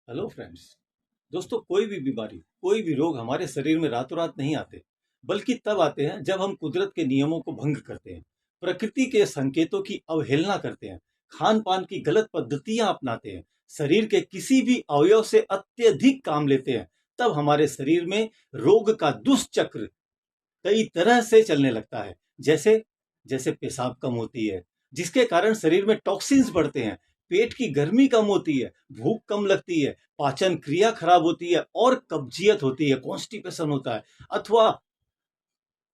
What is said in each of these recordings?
Hello friends. दोस्तों, कोई भी बीमारी, कोई भी रोग हमारे शरीर में रातों रात नहीं आते, बल्कि तब आते हैं जब हम कुदरत के नियमों को भंग करते हैं, प्रकृति के संकेतों की अवहेलना करते हैं, खान पान की गलत पद्धतियां अपनाते हैं, शरीर के किसी भी अवयव से अत्यधिक काम लेते हैं। तब हमारे शरीर में रोग का दुष्चक्र कई तरह से चलने लगता है। जैसे जैसे पेशाब कम होती है, जिसके कारण शरीर में टॉक्सिन्स बढ़ते हैं, पेट की गर्मी कम होती है, भूख कम लगती है, पाचन क्रिया खराब होती है और कब्जियत होती है, कॉन्स्टिपेशन होता है, अथवा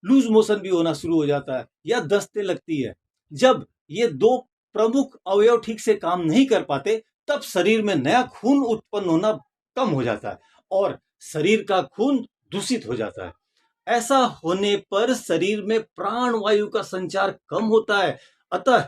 लूज मोशन भी होना शुरू हो जाता है या दस्तें लगती है। जब ये दो प्रमुख अवयव ठीक से काम नहीं कर पाते, तब शरीर में नया खून उत्पन्न होना कम हो जाता है और शरीर का खून दूषित हो जाता है। ऐसा होने पर शरीर में प्राण वायु का संचार कम होता है। अतः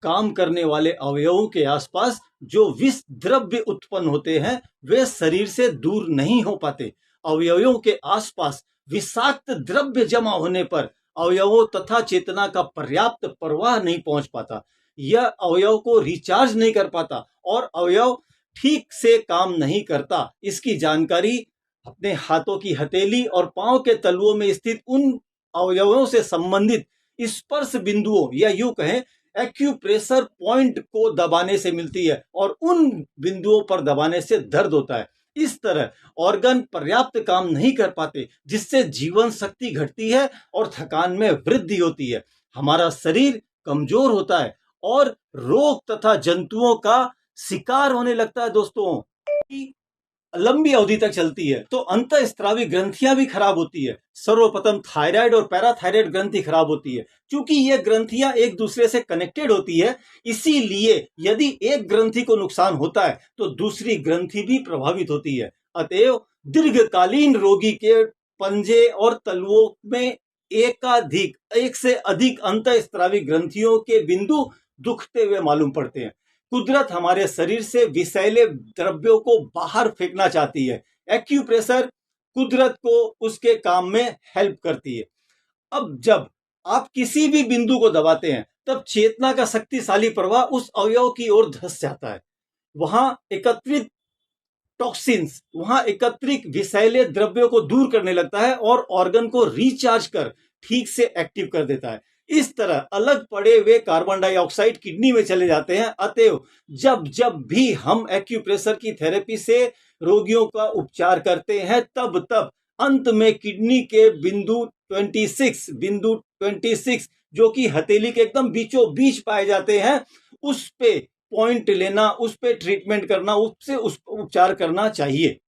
काम करने वाले अवयवों के आसपास जो विष द्रव्य उत्पन्न होते हैं, वे शरीर से दूर नहीं हो पाते। अवयवों के आसपास विषाक्त द्रव्य जमा होने पर अवयवों तथा चेतना का पर्याप्त प्रवाह नहीं पहुंच पाता। यह अवयव को रिचार्ज नहीं कर पाता और अवयव ठीक से काम नहीं करता। इसकी जानकारी अपने हाथों की हथेली और पांव के तलुओं में स्थित उन अवयवों से संबंधित स्पर्श बिंदुओं या यूं कहें एक्यूप्रेशर पॉइंट को दबाने से मिलती है और उन बिंदुओं पर दबाने से दर्द होता है। इस तरह ऑर्गन पर्याप्त काम नहीं कर पाते, जिससे जीवन शक्ति घटती है और थकान में वृद्धि होती है। हमारा शरीर कमजोर होता है और रोग तथा जंतुओं का शिकार होने लगता है। दोस्तों, लंबी अवधि तक चलती है तो अंतःस्त्रावी ग्रंथियां भी खराब होती है। सर्वप्रथम थायराइड और पैराथायराइड ग्रंथि खराब होती है। क्योंकि ये ग्रंथियां एक दूसरे से कनेक्टेड होती है, इसीलिए यदि एक ग्रंथि को नुकसान होता है तो दूसरी ग्रंथि भी प्रभावित होती है। अतएव दीर्घकालीन रोगी के पंजे और तलुओं में एक से अधिक अंतःस्त्रावी ग्रंथियों के बिंदु दुखते हुए मालूम पड़ते हैं। कुदरत हमारे शरीर से विषैले द्रव्यों को बाहर फेंकना चाहती है। एक्यूप्रेशर कुदरत को उसके काम में हेल्प करती है। अब जब आप किसी भी बिंदु को दबाते हैं, तब चेतना का शक्तिशाली प्रवाह उस अवयव की ओर धंस जाता है। वहां एकत्रित टॉक्सिन्स, वहां एकत्रित विषैले द्रव्यों को दूर करने लगता है और ऑर्गन को रिचार्ज कर ठीक से एक्टिव कर देता है। इस तरह अलग पड़े हुए कार्बन डाइऑक्साइड किडनी में चले जाते हैं। अतएव जब जब भी हम एक्यूप्रेशर की थेरेपी से रोगियों का उपचार करते हैं, तब तब अंत में किडनी के बिंदु 26 जो कि हथेली के एकदम बीचों बीच पाए जाते हैं, उस पे पॉइंट लेना, उस पे ट्रीटमेंट करना, उससे उस उपचार करना चाहिए।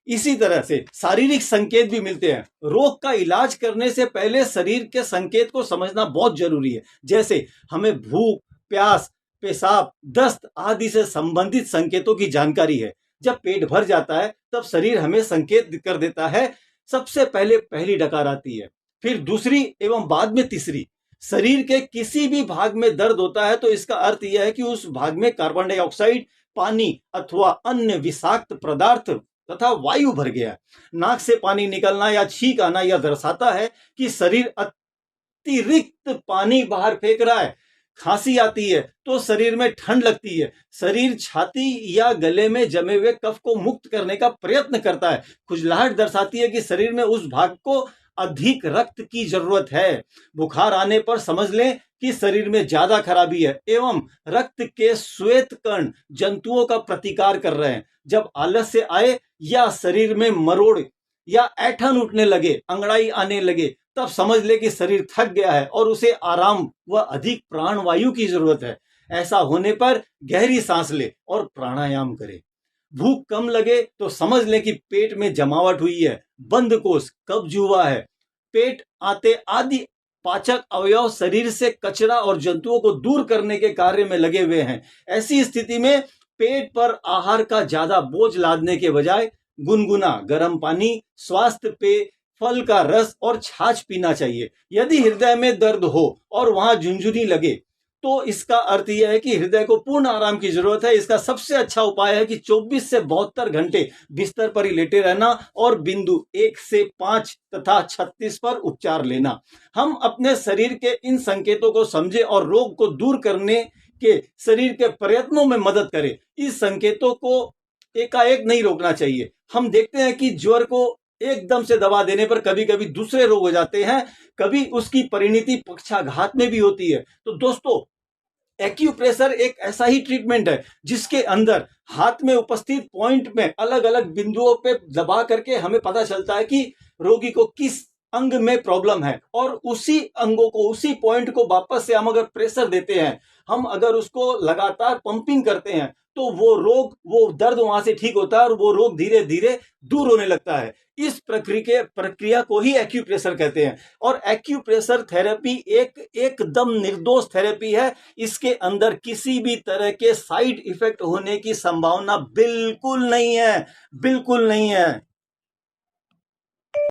इसी तरह से शारीरिक संकेत भी मिलते हैं। रोग का इलाज करने से पहले शरीर के संकेत को समझना बहुत जरूरी है। जैसे हमें भूख, प्यास, पेशाब, दस्त आदि से संबंधित संकेतों की जानकारी है। जब पेट भर जाता है, तब शरीर हमें संकेत कर देता है। सबसे पहले पहली डकार आती है, फिर दूसरी एवं बाद में तीसरी। शरीर के किसी भी भाग में दर्द होता है तो इसका अर्थ यह है कि उस भाग में कार्बन डाइऑक्साइड, पानी अथवा अन्य विषाक्त पदार्थ तथा वायु भर गया है। नाक से पानी निकलना या छींक आना यह दर्शाता है कि शरीर अतिरिक्त पानी बाहर फेंक रहा है। खांसी आती है तो शरीर में ठंड लगती है। शरीर छाती या गले में जमे हुए कफ को मुक्त करने का प्रयत्न करता है। खुजलाहट दर्शाती है कि शरीर में उस भाग को अधिक रक्त की जरूरत है। बुखार आने पर समझ लें कि शरीर में ज्यादा खराबी है एवं रक्त के श्वेत कण जंतुओं का प्रतिकार कर रहे हैं। जब आलस्य आए या शरीर में मरोड़ या ऐठन उठने लगे, अंगड़ाई आने लगे, तब समझ ले कि शरीर थक गया है और उसे आराम व अधिक प्राणवायु की जरूरत है। ऐसा होने पर गहरी सांस ले और प्राणायाम करे। भूख कम लगे तो समझ ले कि पेट में जमावट हुई है, बंद कोष, कब्ज हुआ है। पेट आते आदि पाचक अवयव शरीर से कचरा और जंतुओं को दूर करने के कार्य में लगे हुए हैं। ऐसी स्थिति में पेट पर आहार का ज्यादा बोझ लादने के बजाय गुनगुना गर्म पानी, स्वास्थ्य पेय, फल का रस और छाछ पीना चाहिए। यदि हृदय में दर्द हो और वहां झुंझुनी लगे, तो इसका अर्थ यह है कि हृदय को पूर्ण आराम की जरूरत है। इसका सबसे अच्छा उपाय है कि 24 से 72 घंटे बिस्तर पर ही लेटे रहना और बिंदु 1 से 5 तथा 36 पर उपचार लेना। हम अपने शरीर के इन संकेतों को समझें और रोग को दूर करने के शरीर के प्रयत्नों में मदद करें। इस संकेतों को एकाएक नहीं रोकना चाहिए। हम देखते हैं कि ज्वर को एकदम से दबा देने पर कभी कभी दूसरे रोग हो जाते हैं, कभी उसकी परिणति पक्षाघात में भी होती है। तो दोस्तों, एक्यूप्रेशर एक ऐसा ही ट्रीटमेंट है जिसके अंदर हाथ में उपस्थित पॉइंट में अलग अलग बिंदुओं पे दबा करके हमें पता चलता है कि रोगी को किस अंग में प्रॉब्लम है, और उसी अंगों को, उसी पॉइंट को वापस से हम अगर प्रेशर देते हैं, हम अगर उसको लगातार पंपिंग करते हैं, तो वो रोग, वो दर्द वहां से ठीक होता है और वो रोग धीरे धीरे दूर होने लगता है। इस प्रक्रिया को ही एक्यूप्रेशर कहते हैं। और एक्यूप्रेशर थेरेपी एकदम निर्दोष थेरेपी है। इसके अंदर किसी भी तरह के साइड इफेक्ट होने की संभावना बिल्कुल नहीं है, बिल्कुल नहीं है।